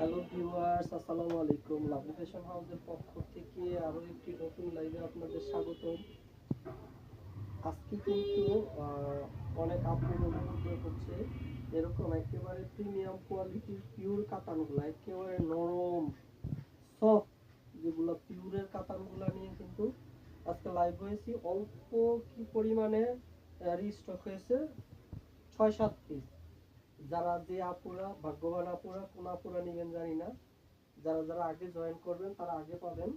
Hello viewers, আসসালামু আলাইকুম। Lovely fashion হাউসের পক্ষ থেকে আরো একটি নতুন লাইভে আপনাদের স্বাগতম। আজকে কিন্তু অনেক আপুর অনুরোধ হচ্ছে এরকম একেবারে প্রিমিয়াম কোয়ালিটির পিওর কাতানগুলো, একেবারে নরম সফট যেগুলো পিওরের কাতানগুলো নিয়ে কিন্তু আজকে লাইভ হয়েছি। অল্প কি পরিমাণে রিস্টক হয়েছে, 6-7 পিস। যারা যে আপুরা ভাগ্যবান আপুরা, কোন আপুরা নেবেন জানি না, যারা যারা আগে জয়েন করবেন তারা আগে পাবেন।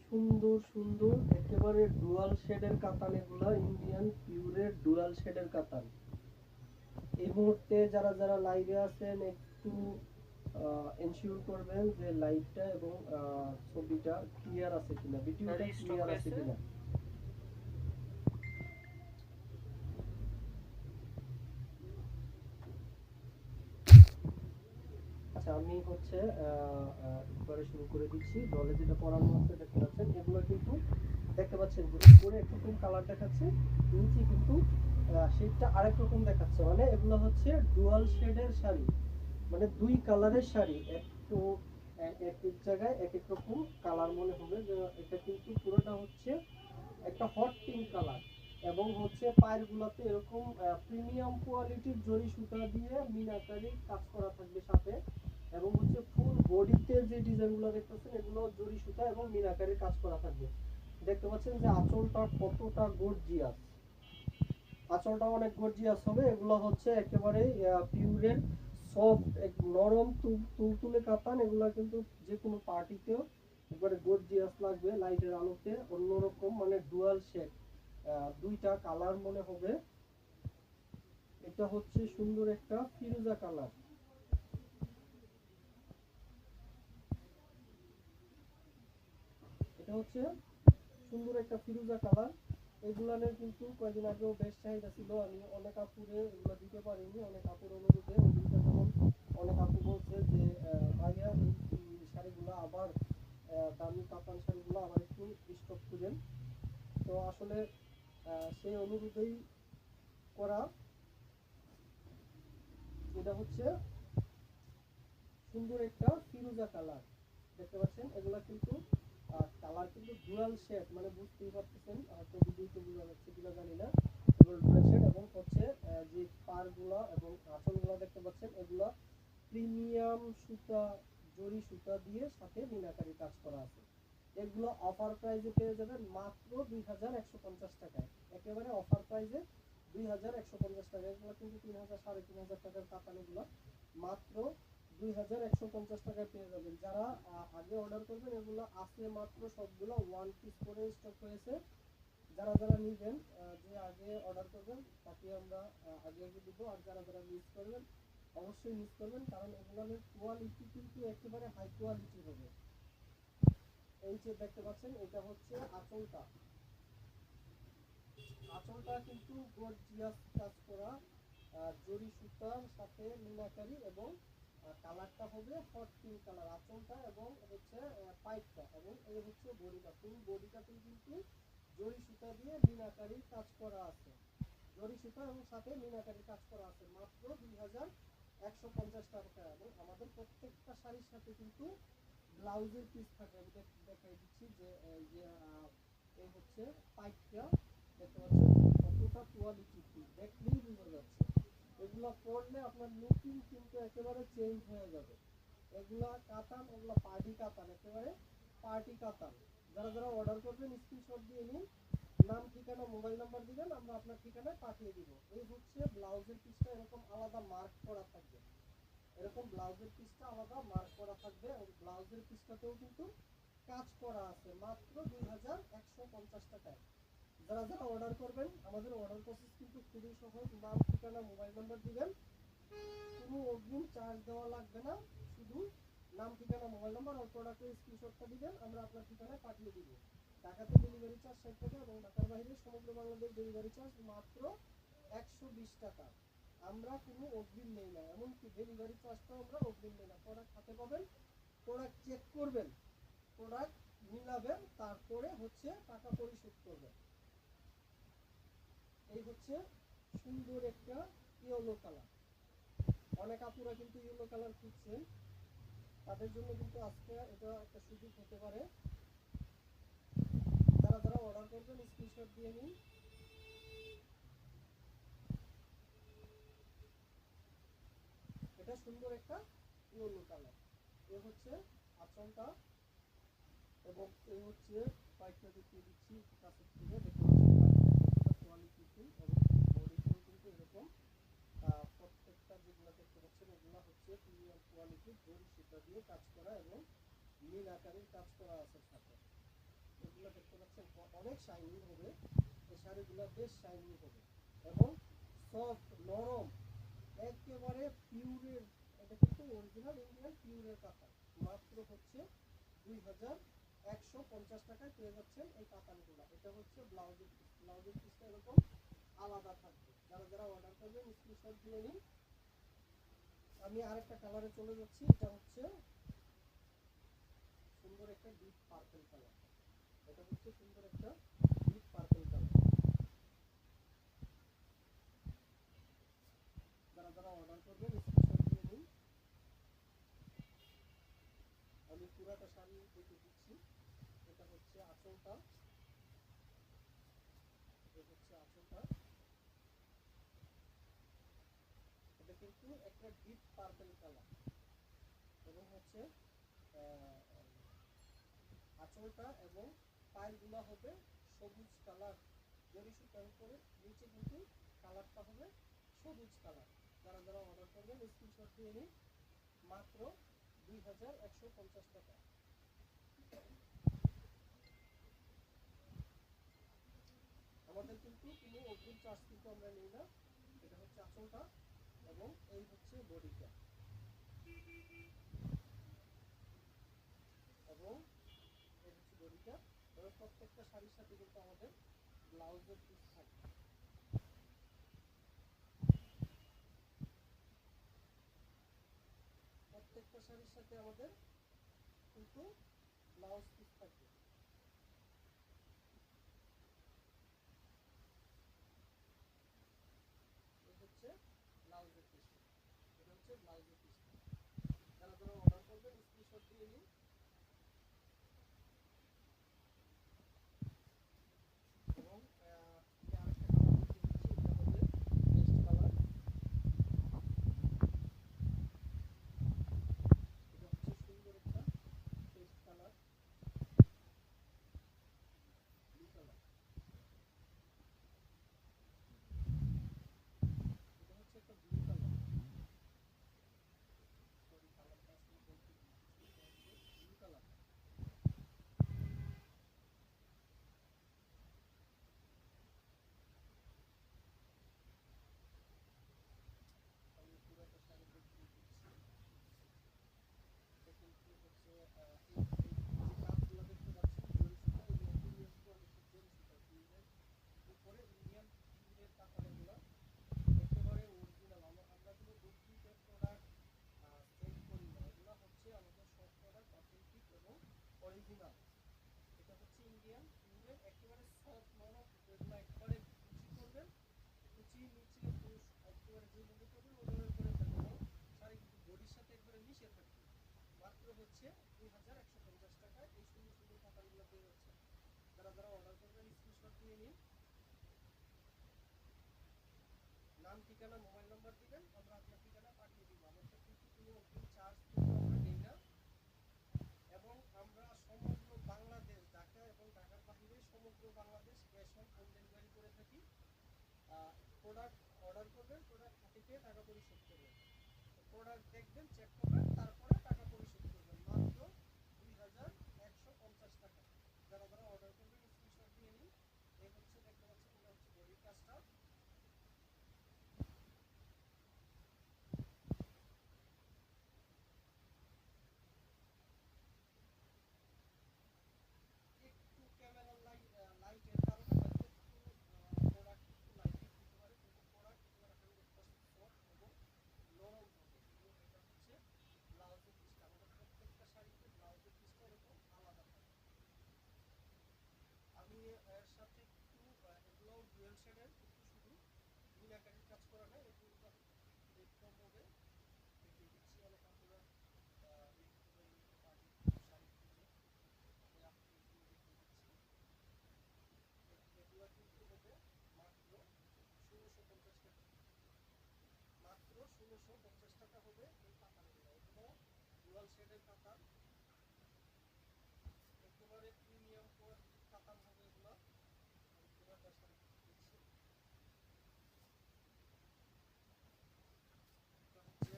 সুন্দর সুন্দর একেবারে ডুয়াল শেডের কাতান, এগুলা ইন্ডিয়ান পিউরের ডুয়াল শেডের কাতান। এই মুহূর্তে যারা যারা লাইভে আছেন একটু এনশিওর করবেন যে লাইভটা এবং ছবিটা ক্লিয়ার আছে কিনা, ভিডিওটা ক্লিয়ার আছে কিনা। আচ্ছা, আমি হচ্ছে একবারে শুরু করে দিচ্ছি। দলে যেটা পরানো আছে দেখতে পাচ্ছেন, এগুলো কিন্তু দেখতে পাচ্ছেন যে উপরে একরকম কালার দেখাচ্ছে, নিচে কিন্তু শেডটা আরেক রকম দেখাচ্ছে। মানে এগুলো হচ্ছে ডুয়াল শেডের শাড়ি, মানে দুই কালারের শাড়ি। একটু এক এক জায়গায় এক এক রকম কালার মনে হবে। যে এটা কিন্তু পুরোটা হচ্ছে একটা হট পিঙ্ক কালার, এবং হচ্ছে পায়ের গুলাতে এরকম প্রিমিয়াম কোয়ালিটির জরি সুতা দিয়ে মিনাকারি কাজ করা থাকবে সাথে। এবং হচ্ছে ফুল বডিতে যে ডিজাইনগুলো দেখতেছেন এগুলো জরি সুতা এবং মিনাকারি কাজ করা থাকবে। দেখতে পাচ্ছেন যে আঁচলটা কতটা গর্জিয়াস, আঁচলটা অনেক গর্জিয়াস হবে। এগুলো হচ্ছে একেবারে পিওরের সফট এক নরম তুলতুলে কাতান। এগুলো কিন্তু যে কোনো পার্টিতেও একবারে গর্জিয়াস লাগবে লাইটের আলোতে, অন্যরকম মানে ডুয়াল শেড, দুইটা কালার মনে হবে। এটা হচ্ছে সুন্দর একটা ফিরোজা কালার, এটা হচ্ছে সুন্দর একটা ফিরোজা কালার। এগুলানের কিন্তু কয়েকদিন আগেও বেশ চাহিদা ছিল, আমি অনেক আপুরে এগুলো দিতে পারিনি। অনেক আপুর অনুরোধে ওইদিনটা যেমন অনেক আপু বলছে যে ভাইয়া এই শাড়িগুলো আবার দামি কাতান শাড়িগুলো আবার একটু স্টক করেন। তো আসলে সেই অনুরোধেই করা। এটা হচ্ছে সুন্দর একটা ফিরোজা কালার, দেখতে পাচ্ছেন। এগুলা কিন্তু কালার কিন্তু ডুয়াল শেড, মানে বুঝতেই পারতেছেন, হয়তো ভিডিওতে বোঝা যাচ্ছে কিনা জানি না। এগুলো ডুয়াল শেড, এবং হচ্ছে যে পারগুলা এবং আঁচলগুলা দেখতে পাচ্ছেন এগুলা প্রিমিয়াম সুতা, জরি সুতা দিয়ে সাথে মিনাকারি কাজ করা আছে। এগুলো অফার প্রাইসে পেয়ে যাবেন মাত্র 2150 টাকায়, একেবারে অফার প্রাইসে 2150 টাকা। এগুলো কিন্তু 3000 3500 টাকার কাতান, এগুলো মাত্র 2150 টাকায় পেয়ে যাবেন। যারা আগে অর্ডার করবেন, এগুলো আছে মাত্র সবগুলো ওয়ান পিস করে স্টক হয়েছে। যারা যারা নেবেন, যে আগে অর্ডার করবেন তাকে আমরা আগে আগে দিব। আর যারা যারা মিস করবেন অবশ্যই মিস করবেন, কারণ এগুলোর কোয়ালিটি কিন্তু একেবারে হাই কোয়ালিটি হবে। এই যে দেখতে পাচ্ছেন, এটা হচ্ছে আঁচলটা, আঁচলটা কিন্তু গর্জিয়াস কাজ করা জরি সুতার সাথে মিনাকারি, এবং কালারটা হবে হট পিঙ্ক কালার আঁচলটা, এবং হচ্ছে পাইপটা, এবং এই হচ্ছে বডিটা। ফুল বডিটাতে কিন্তু জরি সুতা দিয়ে মিনাকারি কাজ করা আছে, জরি সুতা এবং সাথে মিনাকারি কাজ করা আছে, মাত্র 2150 টাকা। এবং আমাদের প্রত্যেকটা শাড়ির সাথে কিন্তু ব্লাউজের পিস থাকে। আমি দেখাই দিচ্ছি যে এই হচ্ছে পাইপটা, দেখতে পাচ্ছেন কতটা কোয়ালিটি, দেখলেই বোঝা যাচ্ছে। এগুলো পরলে আপনার লুকিং কিন্তু একেবারে চেঞ্জ হয়ে যাবে। এগুলা কাতান, এগুলা পার্টি কাতান, একেবারে পার্টি কাতান। যারা যারা অর্ডার করবেন স্ক্রিনশট দিয়ে নিন, নাম ঠিকানা মোবাইল নাম্বার দিবেন, আমরা আপনার ঠিকানায় পাঠিয়ে দিব। এই হচ্ছে ব্লাউজের পিসটা, এরকম আলাদা মার্ক করা থাকবে, এরকম ব্লাউজের পিসটা আলাদা মার্ক করা থাকবে, এবং ব্লাউজের পিসটাতেও কিন্তু কাজ করা আছে, মাত্র 2150 টাকায়। যারা যারা অর্ডার করবেন, আমাদের অর্ডার প্রসেস কিন্তু খুবই সহজ। নাম ঠিকানা মোবাইল নাম্বার দিবেন, কোনো অগ্রিম চার্জ দেওয়া লাগবে না। শুধু নাম ঠিকানা মোবাইল নাম্বার আর প্রোডাক্টের স্ক্রিনশটটা দিবেন, আমরা আপনার ঠিকানায় পাঠিয়ে দিব। ঢাকাতে ডেলিভারি চার্জ 60 টাকা, এবং ঢাকার বাইরে সমগ্র বাংলাদেশ ডেলিভারি চার্জ মাত্র 120 টাকা। আমরা কোনো অগ্রিম নেই না, এমনকি ডেলিভারি চার্জটাও আমরা অগ্রিম নেই না। প্রোডাক্ট হাতে পাবেন, প্রোডাক্ট চেক করবেন, প্রোডাক্ট মিলাবেন, তারপরে হচ্ছে টাকা পরিশোধ করবেন। এই হচ্ছে সুন্দর একটা ইয়েলো কালার, অনেক আপুরা কিন্তু ইয়েলো কালার খুঁজছেন, তাদের জন্য কিন্তু আজকে এটা একটা সুযোগ হতে পারে। যারা যারা অর্ডার করবেন স্ক্রিনশট দিয়ে নিন। এটা সুন্দর একটা ইয়েলো কালার। এ হচ্ছে আঁচলটা এবং এই হচ্ছে পাইপটা দেখিয়ে দিচ্ছি কাছের থেকে। দেখতে পাচ্ছেন কোয়ালিটিফুল এবং বডিটাও কিন্তু এরকম। প্রত্যেকটা যেগুলো দেখতে পাচ্ছেন এগুলো হচ্ছে প্রিমিয়াম কোয়ালিটির জরি সুতা দিয়ে কাজ করা এবং নীল আকারের কাজ করা আছে সাথে। এগুলো দেখতে পাচ্ছেন অনেক শাইনিং হবে, এই শাড়িগুলো বেশ শাইনিং হবে এবং সফট নরম একেবারে পিওরের। এটা কিন্তু অরিজিনাল ইন্ডিয়ান পিওরের কাতান। মাত্র হচ্ছে 2150 টাকায় পেয়ে যাচ্ছেন এই কাতানগুলো। এটা হচ্ছে ব্লাউজের পিস। ব্লাউজের পিসটা এরকম আলাদা থাকবে। যারা যারা অর্ডার করবেন স্ক্রিনশট দিয়ে নিন। আমি আরেকটা কালারে চলে যাচ্ছি। এটা হচ্ছে সুন্দর একটা ডিপ পার্পল কালার। এটা হচ্ছে সুন্দর একটা ডিপ পার্পল কালার। যারা যারা অর্ডার করবেন স্ক্রিনশট দিয়ে নিন। আমি পুরাটা শাড়ি দেখে দিচ্ছি। এটা হচ্ছে আঁচলটা, এটা হচ্ছে আঁচলটা। এটা কিন্তু একটা ডিপ পার্পল কালার এবং হচ্ছে আঁচলটা এবং পায়েরগুলো হবে সবুজ কালার জরি সুতার উপরে। নিচে কিন্তু কালারটা হবে সবুজ কালার। যারা যারা অর্ডার করবেন স্ক্রিনশট দিয়ে নিন। মাত্র 2150 টাকা। আমাদের কিন্তু কোনো অগ্রিম চার্জ কিন্তু আমরা নিই না। এটা হচ্ছে আঁচলটা এবং এই হচ্ছে বডিটা এবং এই হচ্ছে বডিটা। এবং প্রত্যেকটা শাড়ির সাথে কিন্তু আমাদের ব্লাউজের পিস থাকবে। প্রত্যেকটা শাড়ির সাথে আমাদের কিন্তু ব্লাউজ পিস থাকবে। এই হচ্ছে ব্লাউজের পিস। এটা হচ্ছে ব্লাউজের পিস। যারা যারা অর্ডার করবেন স্ক্রিনশট দিয়ে নিন। এবং আমি আরেকটা কালার দেখিয়ে দিচ্ছি। এটা হবে পেস্ট কালার। এটা হচ্ছে সুন্দর একটা পেস্ট কালার, ব্লু কালার। এটা হচ্ছে একটা ব্লু কালার। সরি কালারটা আসলে বলতে ভুলতেছি। এটা হচ্ছে ব্লু কালার। আমি পুরোটা শাড়ি দেখিয়ে দিচ্ছি। এটা কিন্তু হচ্ছে এই যে কাজগুলো দেখতে পাচ্ছেন জরি সুতা, এগুলো প্রিমিয়াম কোয়ালিটির জরি সুতা। পিওরের উপরে ইন্ডিয়ান পিওরের কাতানগুলো একেবারে অরিজিনাল। আমরা কোনো ডুপ্লিকেট প্রোডাক্ট সেল করি না। এগুলো হচ্ছে আমাদের সব প্রোডাক্ট অথেন্টিক এবং অরিজিনাল। এটা হচ্ছে ইন্ডিয়ান পিওরের একেবারে সফট নরম। এগুলো একেবারে কুচি করবেন, কুচির নিচে পুরুষ একেবারে যেভাবে করবেন ওইভাবে করে ফেলবেন এবং শাড়ি কিন্তু বডির সাথে একবারে মিশে থাকবে। মাত্র হচ্ছে 2150 টাকায় এই সুন্দর সুন্দর কাতানগুলো পেয়ে যাচ্ছেন। যারা যারা অর্ডার করবেন স্ক্রিনশট দিয়ে নিন। নাম ঠিকানা মোবাইল নাম্বার দিবেন, আমরা আপনার ঠিকানা পাঠিয়ে দিব। আমাদের কিন্তু কোনো অগ্রিম চার্জ কিন্তু আমরা নেই না এবং আমরা সমগ্র বাংলাদেশ, ঢাকা এবং ঢাকার বাইরে সমগ্র Bangladesh cash on home delivery করে থাকি। প্রোডাক্ট অর্ডার করবেন, প্রোডাক্ট হাতে পেয়ে টাকা পরিশোধ করবেন। প্রোডাক্ট দেখবেন, চেক করবেন, তারপরে টাকা পরিশোধ করবেন। মাত্র 2150 টাকা। যারা যারা অর্ডার করবেন স্ক্রিনশট দিয়ে নিন। এই হচ্ছে দেখতে পাচ্ছেন, এটা হচ্ছে বডির কাজটা। একটু ক্যামেরার লাইটের কারণে হয়তো একটু প্রোডাক্ট একটু লাইটিং দিতে পারে, কিন্তু প্রোডাক্ট একেবারে 100% সফট এবং নরম হবে। এবং এটা হচ্ছে ব্লাউজের পিসটা। আমাদের প্রত্যেকটা শাড়িতে ব্লাউজের পিসটা এরকম আলাদা থাকে। আমি এর সাথে একটু এগুলোও ডুয়েল শেডের একটু 1650 টাকা হবে এই কাতানগুলো। এগুলো ডুয়াল শেডের কাতান, একেবারে প্রিমিয়াম কোয়ালিটির কাতান হবে এগুলো। আমি পুরোটা শাড়ি দিচ্ছি। এটা হচ্ছে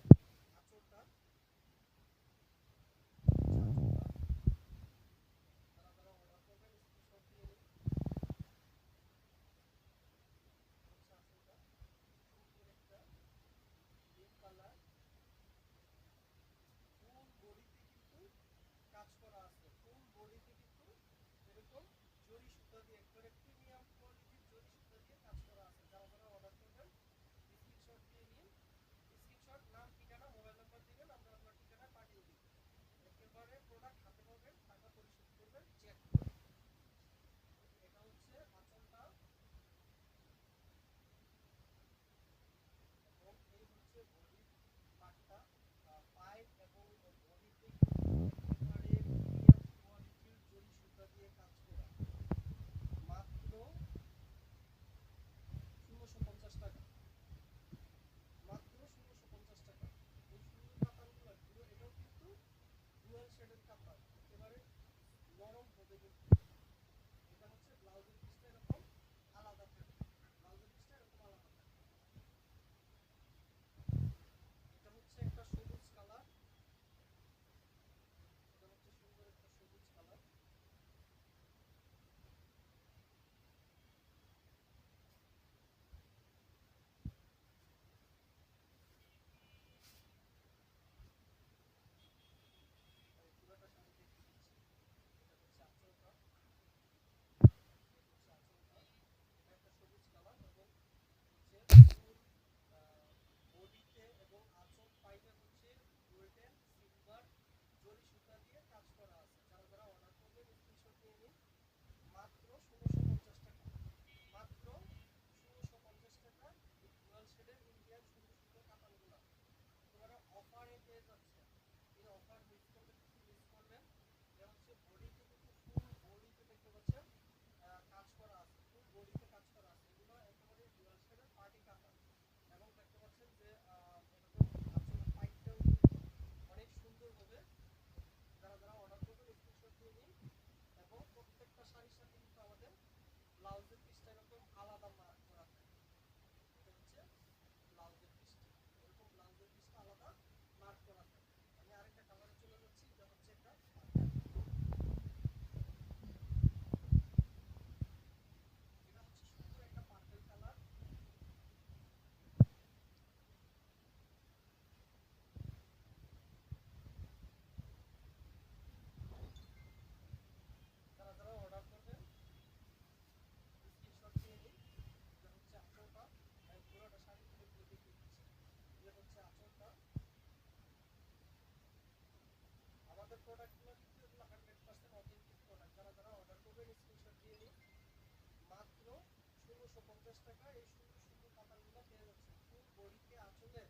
আঁচলটা, যারা যারা অর্ডার করবেন স্ক্রিনশট দিয়ে নিন। হচ্ছে আঁচলটা, সুন্দর একটা ডিপ কালার, ফুল বডিতে কিন্তু কাজ করা আছে, ফুল বডিতে কিন্তু এরকম জরি সুতা দিয়ে একবারে প্রিমিয়াম কোয়ালিটির জরি সুতা দিয়ে কাজ করা আছে। যারা যারা অর্ডার করবেন স্ক্রিনশট দিয়ে নিন। স্ক্রিনশট, নাম, ঠিকানা, মোবাইল নাম্বার দিবেন, আমরা আপনার ঠিকানায় পাঠিয়ে দিব। একেবারে প্রোডাক্ট হাতে পাবেন, টাকা পরিশোধ করবেন চেক করে। এটা হচ্ছে আঁচলটা এবং এই হচ্ছে বডির পাটটা, পাইপ এবং বডিতে কিন্তু একেবারে প্রিমিয়াম কোয়ালিটির জরি সুতা দিয়ে কাজ করা, মাত্র 1650 টাকা, মাত্র 1650 টাকা। এই সুন্দর কাতানগুলো, এটাও কিন্তু ডুয়াল শেডের কাতান, একেবারে নরম হবে কিন্তু। এটা হচ্ছে ব্লাউজের পিসটা এরকম আলাদা থাকে, ব্লাউজের পিসটা এরকম আলাদা থাকে। এটা হচ্ছে একটা সবুজ কালার, এটা হচ্ছে সুন্দর একটা সবুজ কালার। আমি পুরোটা শাড়ি দেখে দিচ্ছি। এটা হচ্ছে আঁচলটা, এটা হচ্ছে আঁচলটা, এটা একটা সবুজ কালার এবং হচ্ছে ফুল বডিতে এবং আঁচল পাইপে হচ্ছে গোল্ডেন সিলভার জরি সুতা দিয়ে কাজ করা আছে। যারা যারা অর্ডার করবেন স্ক্রিনশট নিয়ে নিন। মাত্র 1650 টাকা, মাত্র 1650 টাকা এই ডুয়াল শেডের ইন্ডিয়ান সুন্দর সুন্দর কাতানগুলো একেবারে অফারে পেয়ে যাচ্ছে। এই অফার মিস করলে কিন্তু মিস করলেন। এটা হচ্ছে বডিতে কিন্তু ফুল বডিতে দেখতে পাচ্ছেন কাজ করা আছে, ফুল বডিতে কাজ করা আছে। এগুলো একেবারে ডুয়াল শেডের পার্টি কাতান এবং দেখতে পাচ্ছেন যে এরকম আঁচলের পাইপটাও কিন্তু অনেক সুন্দর হবে। যারা যারা অর্ডার করবেন স্ক্রিনশট দিয়ে নিন। এবং প্রত্যেকটা শাড়ির সাথে কিন্তু আমাদের ব্লাউজের পিসটা এরকম আলাদা মার্ক করা থাকে। এটা হচ্ছে ব্লাউজের পিসটা, এরকম ব্লাউজের পিসটা আলাদা মার্ক করা থাকে। আমি আরেকটা কালারে চলে যাচ্ছি, এটা হচ্ছে একটা পার্পল, এটা হচ্ছে সুন্দর একটা পার্পল কালার। যারা যারা অর্ডার করবেন স্ক্রিনশট দিয়ে নিন। এটা হচ্ছে আঁচলটা, আমি পুরোটা শাড়ি খুলে খুলে দেখিয়ে দিচ্ছি। এটা হচ্ছে আঁচলটা। আমাদের প্রোডাক্টগুলো কিন্তু এগুলো 100% অথেন্টিক প্রোডাক্ট। যারা যারা অর্ডার করবেন স্ক্রিনশট দিয়ে নিন। মাত্র 1650 টাকা এই সুন্দর সুন্দর কাতানগুলো পেয়ে যাচ্ছেন। ফুল বডিতে আঁচলে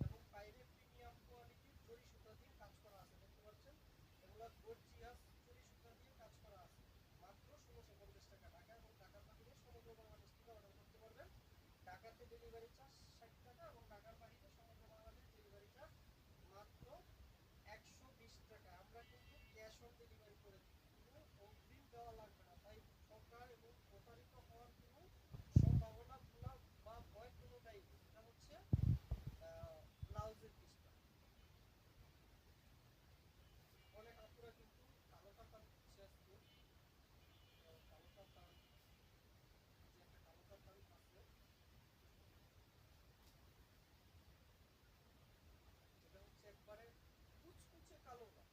এবং বাইরে প্রিমিয়াম কোয়ালিটির জরি সুতা দিয়ে কাজ করা আছে, দেখতে পাচ্ছেন এগুলো গর্জিয়াস জরি সুতা দিয়ে কাজ করা আছে। মাত্র 1650 টাকা। ঢাকা এবং ঢাকার বাইরে সমগ্র বাংলাদেশ থেকে অর্ডার করতে পারবেন। ঢাকাতে ডেলিভারি চার্জ 60 টাকা এবং ঢাকার বাইরে সমগ্র বাংলাদেশ ডেলিভারি চার্জ মাত্র 120 টাকা। আমরা কিন্তু ক্যাশ অন ডেলিভারি করে দিই, কোনো অগ্রিম দেওয়া লাগবে না। তাই ঠকার এবং প্রতারিত হওয়ার কোনো সম্ভাবনা বা ভয় কোনোটাই নেই। এটা হচ্ছে ব্লাউজের পিসটা। অনেক আপুরা কিন্তু কালো কাতান খুঁজছে আজকে, কালো কাতান, যে একটা কালো কাতান আছে, এটা হচ্ছে একবারে কুচকুচে কালো না,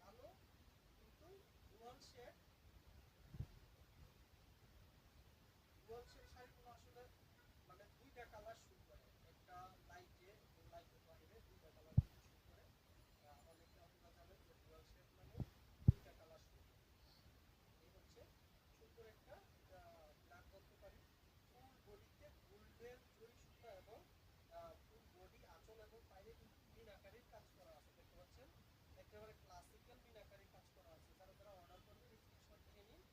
কালো কিন্তু ডুয়াল শেড। ডুয়াল শেড শাড়িগুলো আসলে মানে দুইটা কালার শুট করে, একটা লাইটে এবং লাইটের বাইরে দুইটা কালার কিন্তু শুট করে। অনেকে আপনারা জানেন যে ডুয়াল শেড মানে দুইটা কালার শুট করে। এই হচ্ছে সুন্দর একটা, এটা ব্ল্যাক বলতে পারি। ফুল বডিতে গোল্ডেন জরি সুতা এবং ফুল বডি আঁচল এবং বাইরে কিন্তু মিনাকারির কাজ করা আছে, দেখতে পাচ্ছেন একেবারে ক্লাসিক্যাল মিনাকারির কাজ করা আছে। যারা যারা অর্ডার করবেন স্ক্রিনশট নিয়ে নিন।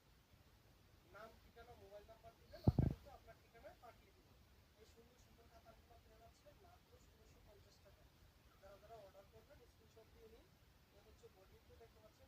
নাম, ঠিকানা, মোবাইল নাম্বার দিবেন, আমরা কিন্তু আপনার ঠিকানায় পাঠিয়ে দিব। এই সুন্দর সুন্দর কাতানগুলো পেয়ে যাচ্ছেন মাত্র 1650 হচ্ছে বডিতে দেখতে পাচ্ছেন